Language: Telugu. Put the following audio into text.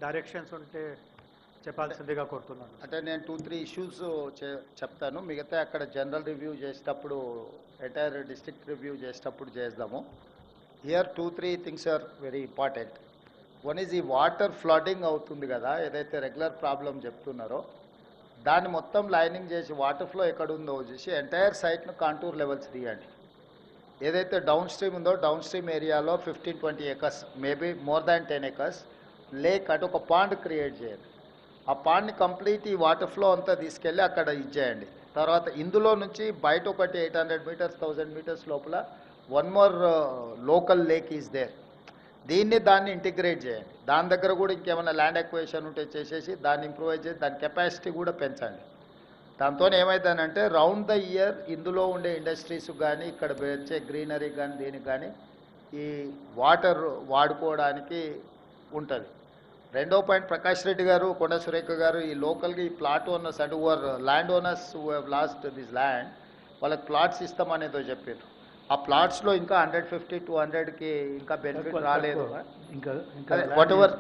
డైరెక్షన్స్ ఉంటే చెప్పాల్సిందిగా కోరుతున్నాను. అంటే నేను 2-3 ఇష్యూస్ చెప్తాను. మిగతా అక్కడ జనరల్ రివ్యూ చేసేటప్పుడు ఎంటైర్ డిస్ట్రిక్ట్ రివ్యూ చేసేటప్పుడు చేద్దాము. Here 2-3 things are very important. One is ఈ వాటర్ ఫ్లడింగ్ అవుతుంది కదా, ఏదైతే రెగ్యులర్ ప్రాబ్లం చెప్తున్నారో దాన్ని మొత్తం లైనింగ్ చేసి వాటర్ ఫ్లో ఎక్కడ ఉందో చూసి ఎంటైర్ సైట్ను కాంటూర్ లెవెల్స్ తీయండి. ఏదైతే డౌన్ స్ట్రీమ్ ఉందో డౌన్ స్ట్రీమ్ ఏరియాలో 15-20 acres, maybe more than 10 acres lake అటు ఒక పాండ్ క్రియేట్ చేయండి. ఆ పాండ్ని కంప్లీట్ ఈ వాటర్ ఫ్లో అంతా తీసుకెళ్ళి అక్కడ ఇచ్చేయండి. తర్వాత ఇందులో నుంచి బయట ఒకటి 800 మీటర్స్ 1000 మీటర్స్ లోపల one more local lake is there. దాన్ని ఇంటిగ్రేట్ చేయండి. దాని దగ్గర కూడా ఇంకేమైనా ల్యాండ్ ఎక్వేషన్ ఉంటే చేసేసి దాన్ని ఇంప్రూవైజ్ చేసి దాని కెపాసిటీ కూడా పెంచండి. దాంతో ఏమవుతుందంటే రౌండ్ ద ఇయర్ ఇందులో ఉండే ఇండస్ట్రీస్ కానీ ఇక్కడ వచ్చే గ్రీనరీ కానీ దీనికి కానీ ఈ వాటర్ వాడుకోవడానికి ఉంటుంది. రెండో పాయింట్, ప్రకాష్ రెడ్డి గారు, కొండ సురేఖ గారు, ఈ లోకల్గా ఈ plot owners and over land owners who have lost this land వాళ్ళకి ప్లాట్స్ ఇస్తామనేదో చెప్పారు. ఆ ప్లాట్స్లో ఇంకా 150-200కి ఇంకా బెనిఫిట్ రాలేదు. ఇంకా వాట్ ఎవర్